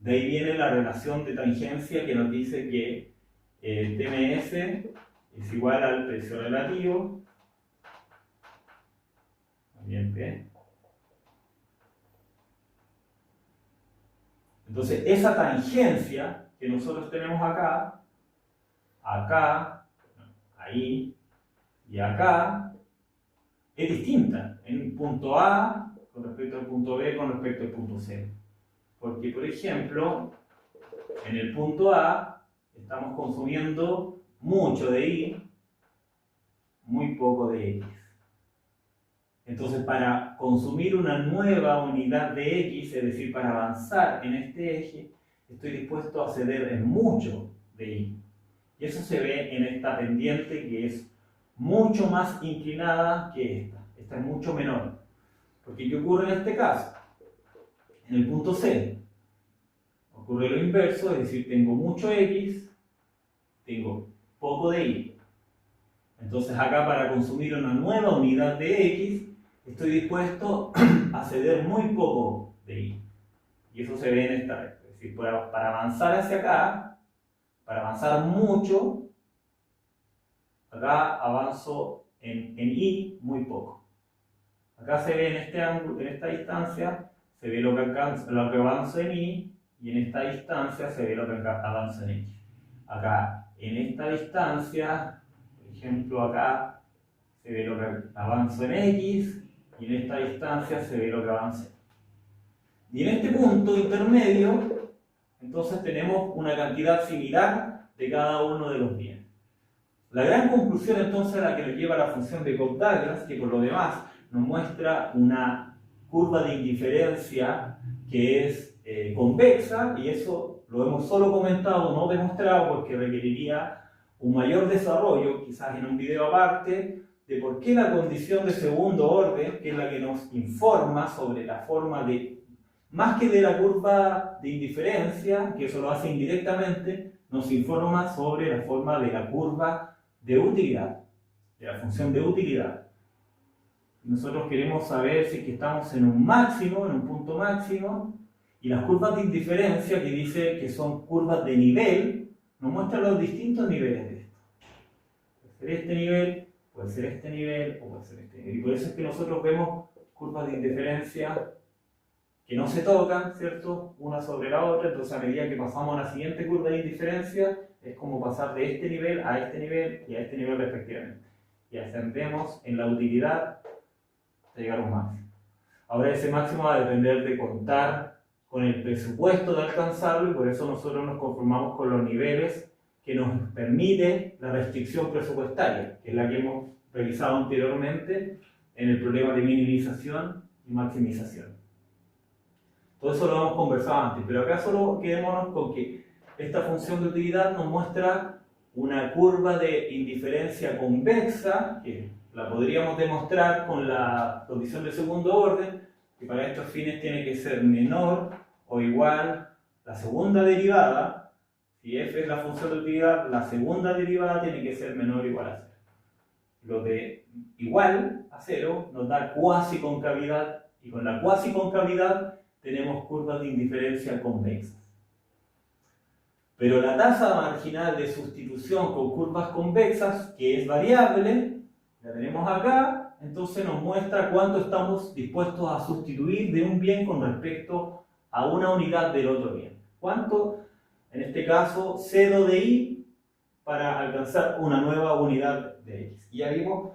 de ahí viene la relación de tangencia que nos dice que TMS es igual al precio relativo, también P. Entonces, esa tangencia que nosotros tenemos acá, ahí y acá, es distinta en el punto A con respecto al punto B con respecto al punto C. Porque, por ejemplo, en el punto A estamos consumiendo mucho de Y, muy poco de X. Entonces, para consumir una nueva unidad de X, es decir, para avanzar en este eje, estoy dispuesto a ceder en mucho de Y. Y eso se ve en esta pendiente que es mucho más inclinada que esta. Esta es mucho menor. Porque ¿qué ocurre en este caso? En el punto C ocurre lo inverso, es decir, tengo mucho X, tengo poco de Y. Entonces acá para consumir una nueva unidad de X, estoy dispuesto a ceder muy poco de Y. Y eso se ve en esta vez. Es decir, para avanzar hacia acá, para avanzar mucho, acá avanzo en Y muy poco. Acá se ve en este ángulo, en esta distancia, se ve lo que avanzo en Y, y en esta distancia se ve lo que avanzo en X. Acá, en esta distancia, por ejemplo, acá se ve lo que avanzo en X, y en esta distancia se ve lo que avanza. Y en este punto intermedio, entonces tenemos una cantidad similar de cada uno de los bienes. La gran conclusión entonces a la que nos lleva la función de Cobb-Douglas, que por lo demás nos muestra una curva de indiferencia que es convexa, y eso lo hemos solo comentado, no demostrado, porque requeriría un mayor desarrollo, quizás en un video aparte, de por qué la condición de segundo orden, que es la que nos informa sobre la forma de, más que de la curva de indiferencia, que eso lo hace indirectamente, nos informa sobre la forma de la curva de utilidad, de la función de utilidad. Nosotros queremos saber si es que estamos en un máximo, en un punto máximo, y las curvas de indiferencia, que dice que son curvas de nivel, nos muestran los distintos niveles de esto. Puede ser este nivel, puede ser este nivel, o puede ser este nivel. Y por eso es que nosotros vemos curvas de indiferencia que no se tocan, ¿cierto?, una sobre la otra. Entonces, a medida que pasamos a la siguiente curva de indiferencia, es como pasar de este nivel a este nivel y a este nivel respectivamente. Y ascendemos en la utilidad hasta llegar a un máximo. Ahora ese máximo va a depender de contar con el presupuesto de alcanzarlo, y por eso nosotros nos conformamos con los niveles que nos permite la restricción presupuestaria, que es la que hemos revisado anteriormente en el problema de minimización y maximización. Todo eso lo hemos conversado antes, pero acá solo quedémonos con que esta función de utilidad nos muestra una curva de indiferencia convexa, que la podríamos demostrar con la condición de segundo orden, que para estos fines tiene que ser menor o igual la segunda derivada. Si f es la función de utilidad, la segunda derivada tiene que ser menor o igual a 0. Lo de igual a 0 nos da cuasi concavidad, y con la cuasi concavidad tenemos curvas de indiferencia convexas. Pero la tasa marginal de sustitución con curvas convexas, que es variable, la tenemos acá, entonces nos muestra cuánto estamos dispuestos a sustituir de un bien con respecto a una unidad del otro bien. ¿Cuánto? En este caso, cedo de Y para alcanzar una nueva unidad de X. Y ya vimos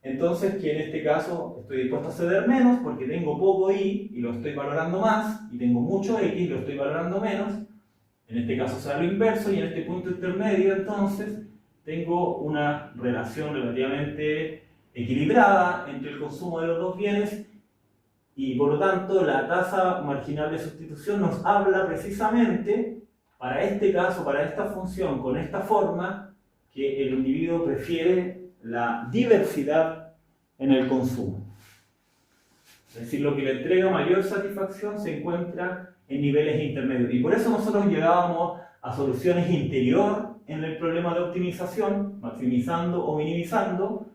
entonces que en este caso estoy dispuesto a ceder menos porque tengo poco Y y lo estoy valorando más, y tengo mucho X y lo estoy valorando menos. En este caso será lo inverso, y en este punto intermedio entonces tengo una relación relativamente equilibrada entre el consumo de los dos bienes, y por lo tanto la tasa marginal de sustitución nos habla precisamente, para este caso, para esta función, con esta forma, que el individuo prefiere la diversidad en el consumo. Es decir, lo que le entrega mayor satisfacción se encuentra en niveles intermedios. Y por eso nosotros llegábamos a soluciones interior en el problema de optimización, maximizando o minimizando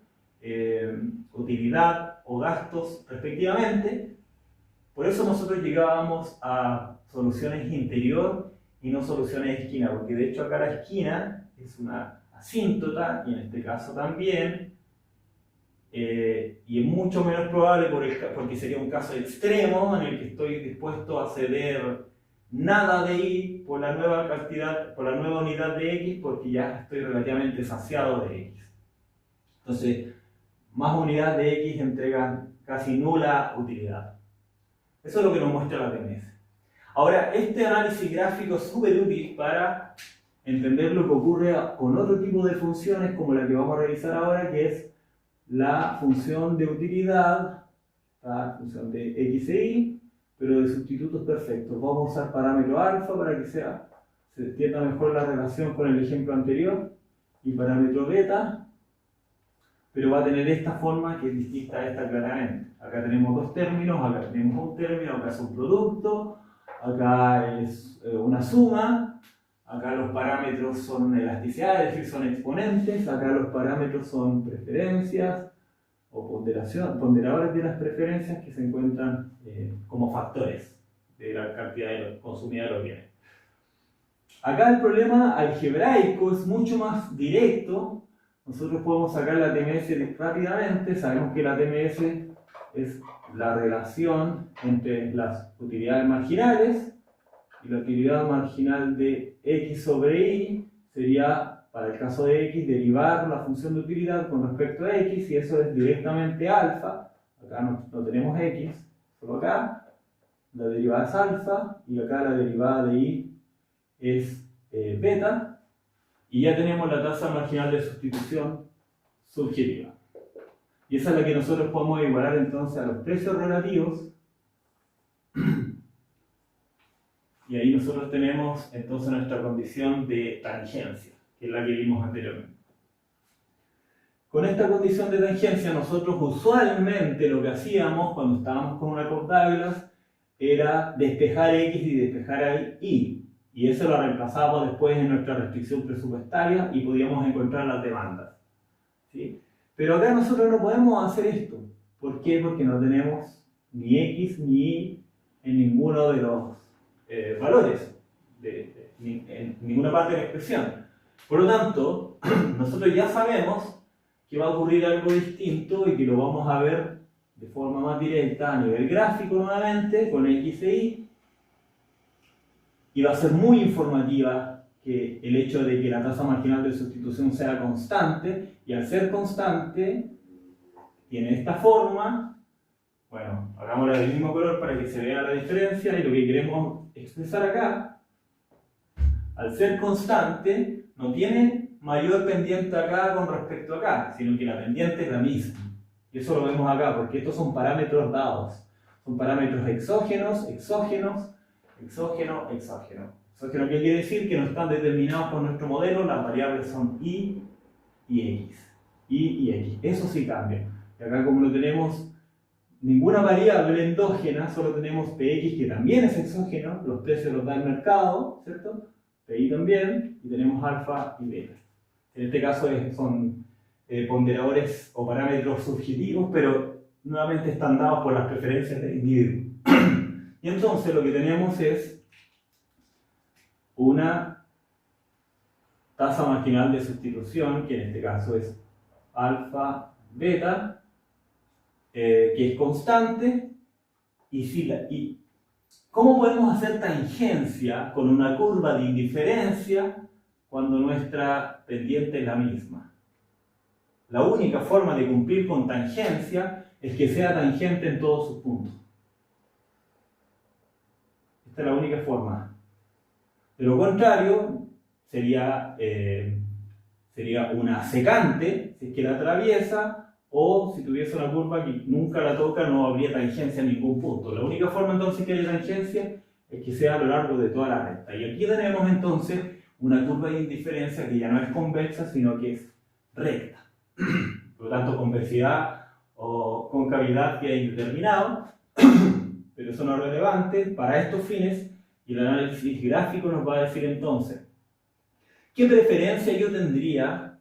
utilidad o gastos respectivamente, Por eso nosotros llegábamos a soluciones interior y no soluciones de esquina, porque de hecho acá la esquina es una asíntota, y en este caso también, y es mucho menos probable porque sería un caso extremo en el que estoy dispuesto a ceder nada de y por la nueva cantidad, por la nueva unidad de x, porque ya estoy relativamente saciado de x. Entonces, más unidades de x entregan casi nula utilidad. Eso es lo que nos muestra la TMS. Ahora, este análisis gráfico es súper útil para entender lo que ocurre con otro tipo de funciones como la que vamos a revisar ahora, que es la función de utilidad, la función de x e y, pero de sustitutos perfectos. Vamos a usar parámetro alfa para que se entienda mejor la relación con el ejemplo anterior, y parámetro beta, pero va a tener esta forma que es distinta a esta claramente. Acá tenemos dos términos, acá tenemos un término, acá es un producto, acá es una suma, acá los parámetros son elasticidad, es decir, son exponentes, acá los parámetros son preferencias o ponderadores de las preferencias que se encuentran como factores de la cantidad consumida de los bienes. Acá el problema algebraico es mucho más directo. Nosotros podemos sacar la TMS rápidamente. Sabemos que la TMS es la relación entre las utilidades marginales, y la utilidad marginal de x sobre y sería, para el caso de x, derivar la función de utilidad con respecto a x, y eso es directamente alfa. Acá no tenemos x, solo acá la derivada es alfa, y acá la derivada de y es beta, y ya tenemos la tasa marginal de sustitución subjetiva. Y esa es la que nosotros podemos igualar entonces a los precios relativos. Y ahí nosotros tenemos entonces nuestra condición de tangencia, que es la que vimos anteriormente. Con esta condición de tangencia, nosotros usualmente lo que hacíamos cuando estábamos con una curva Douglas era despejar x y despejar y. Y eso lo reemplazábamos después en nuestra restricción presupuestaria y podíamos encontrar las demandas, ¿sí? Pero acá nosotros no podemos hacer esto. ¿Por qué? Porque no tenemos ni x ni y en ninguno de los valores, en ninguna parte de la expresión. Por lo tanto, nosotros ya sabemos que va a ocurrir algo distinto y que lo vamos a ver de forma más directa a nivel gráfico nuevamente con x e y. Y va a ser muy informativa que el hecho de que la tasa marginal de sustitución sea constante, y al ser constante tiene esta forma. Bueno, hagámosla del mismo color para que se vea la diferencia, y lo que queremos expresar acá, al ser constante, no tiene mayor pendiente acá con respecto a acá, sino que la pendiente es la misma. Y eso lo vemos acá, porque estos son parámetros dados. Son parámetros exógenos, exógeno. Exógeno, ¿qué quiere decir? Que no están determinados por nuestro modelo, las variables son y x. Y x. Eso sí cambia. Y acá, como no tenemos ninguna variable endógena, solo tenemos px, que también es exógeno, los precios los da el mercado, ¿cierto? Pi también, y tenemos alfa y beta. En este caso son ponderadores o parámetros subjetivos, pero nuevamente están dados por las preferencias del individuo. Y entonces lo que tenemos es una tasa marginal de sustitución, que en este caso es alfa beta, que es constante. Y ¿cómo podemos hacer tangencia con una curva de indiferencia cuando nuestra pendiente es la misma? La única forma de cumplir con tangencia es que sea tangente en todos sus puntos. Esta es la única forma. De lo contrario, sería una secante, si es que la atraviesa, o si tuviese una curva que nunca la toca, no habría tangencia en ningún punto. La única forma entonces que haya tangencia es que sea a lo largo de toda la recta. Y aquí tenemos entonces una curva de indiferencia que ya no es convexa, sino que es recta. Por lo tanto, convexidad o concavidad queda indeterminado, pero eso no es relevante para estos fines, y el análisis gráfico nos va a decir entonces qué preferencia yo tendría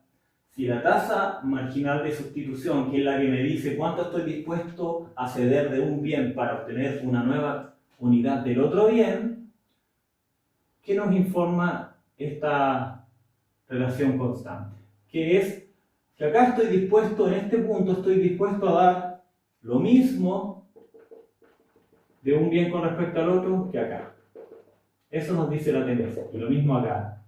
Si la tasa marginal de sustitución, que es la que me dice cuánto estoy dispuesto a ceder de un bien para obtener una nueva unidad del otro bien, ¿qué nos informa esta relación constante? Que es que acá estoy dispuesto, en este punto estoy dispuesto a dar lo mismo de un bien con respecto al otro que acá. Eso nos dice la tendencia. Y lo mismo acá.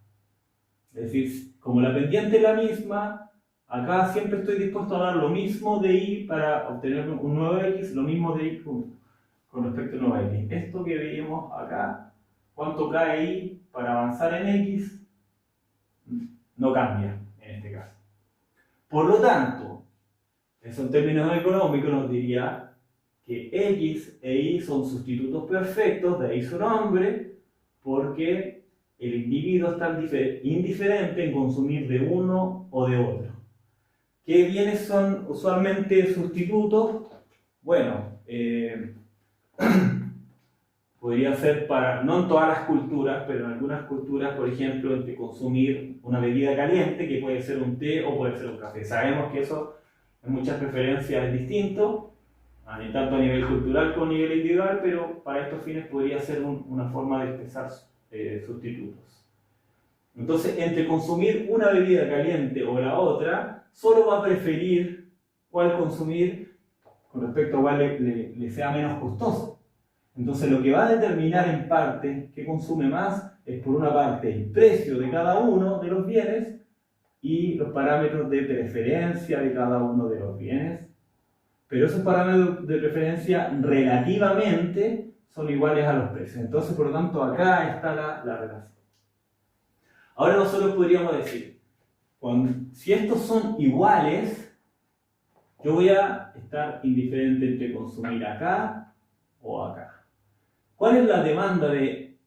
Es decir, como la pendiente es la misma, acá siempre estoy dispuesto a dar lo mismo de y para obtener un nuevo x, lo mismo de y con respecto al nuevo x. Esto que veíamos acá, cuánto cae y para avanzar en x, no cambia en este caso. Por lo tanto, eso en términos económicos nos diría que x e y son sustitutos perfectos de y su nombre, porque el individuo está indiferente en consumir de uno o de otro. ¿Qué bienes son usualmente sustitutos? Bueno, podría ser para, no en todas las culturas, pero en algunas culturas, por ejemplo, entre consumir una bebida caliente, que puede ser un té o puede ser un café. Sabemos que eso en muchas preferencias es distinto, tanto a nivel cultural como a nivel individual, pero para estos fines podría ser una forma de expresar sustitutos. Entonces, entre consumir una bebida caliente o la otra, solo va a preferir cuál consumir con respecto a cuál le sea menos costoso. Entonces, lo que va a determinar en parte qué consume más es, por una parte, el precio de cada uno de los bienes y los parámetros de preferencia de cada uno de los bienes. Pero esos parámetros de preferencia relativamente son iguales a los precios. Entonces, por lo tanto, acá está la relación. Ahora nosotros podríamos decir, si estos son iguales, yo voy a estar indiferente entre consumir acá o acá. ¿Cuál es la demanda de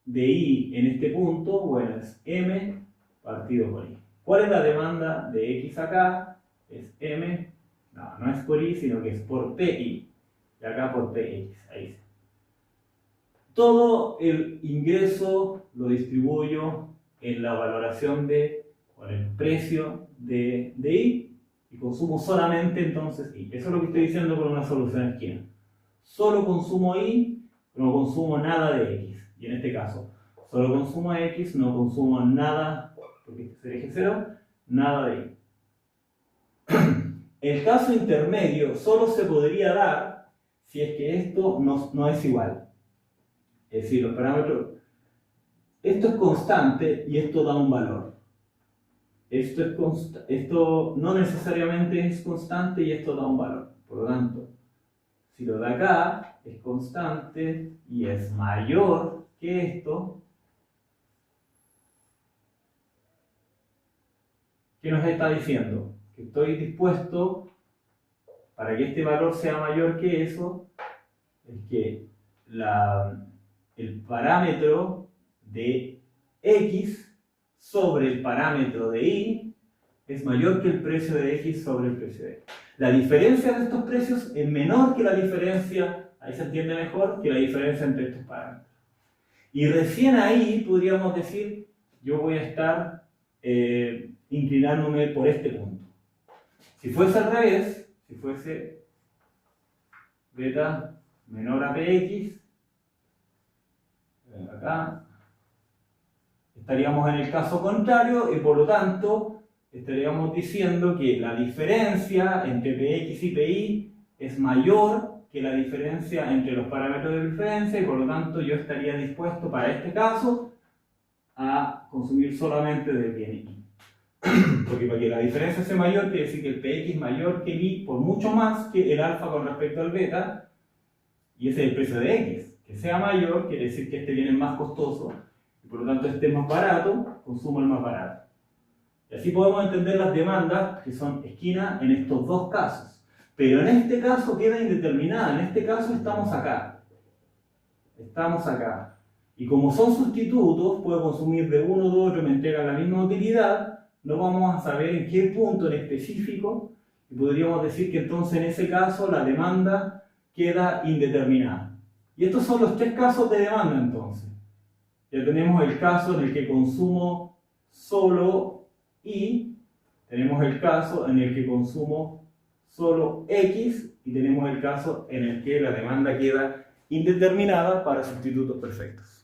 y en este punto? Bueno, es m partido por y. ¿Cuál es la demanda de x acá? Es m, no es por y, sino que es por pi. Y acá por px, ahí sí. Todo el ingreso lo distribuyo en la valoración con el precio de y consumo solamente entonces y. Eso es lo que estoy diciendo con una solución a esquina. Solo consumo y, no consumo nada de x. Y en este caso, solo consumo x, no consumo nada, porque este es el eje 0, nada de y. El caso intermedio solo se podría dar si es que esto no es igual. Es decir, los parámetros, esto es constante y esto da un valor. Esto no necesariamente es constante y esto da un valor. Por lo tanto, si lo de acá es constante y es mayor que esto, ¿qué nos está diciendo? Que estoy dispuesto, para que este valor sea mayor que eso, es que el parámetro de x sobre el parámetro de y es mayor que el precio de x sobre el precio de y. La diferencia de estos precios es menor que la diferencia, ahí se entiende mejor, que la diferencia entre estos parámetros. Y recién ahí podríamos decir, yo voy a estar inclinándome por este punto. Si fuese al revés, si fuese beta menor a px, acá, estaríamos en el caso contrario y por lo tanto estaríamos diciendo que la diferencia entre px y pi es mayor que la diferencia entre los parámetros de diferencia y por lo tanto yo estaría dispuesto para este caso a consumir solamente del bien y. Porque para que la diferencia sea mayor quiere decir que el px es mayor que el y por mucho más que el alfa con respecto al beta, y ese es el precio de x. Que sea mayor quiere decir que este bien es más costoso y por lo tanto este es más barato, consumo el más barato. Y así podemos entender las demandas que son esquina en estos dos casos. Pero en este caso queda indeterminada, en este caso estamos acá. Estamos acá. Y como son sustitutos, puedo consumir de uno o de otro, me entregan la misma utilidad, no vamos a saber en qué punto en específico, y podríamos decir que entonces en ese caso la demanda queda indeterminada. Y estos son los tres casos de demanda entonces. Ya tenemos el caso en el que consumo solo y Tenemos el caso en el que consumo solo X y tenemos el caso en el que la demanda queda indeterminada para sustitutos perfectos.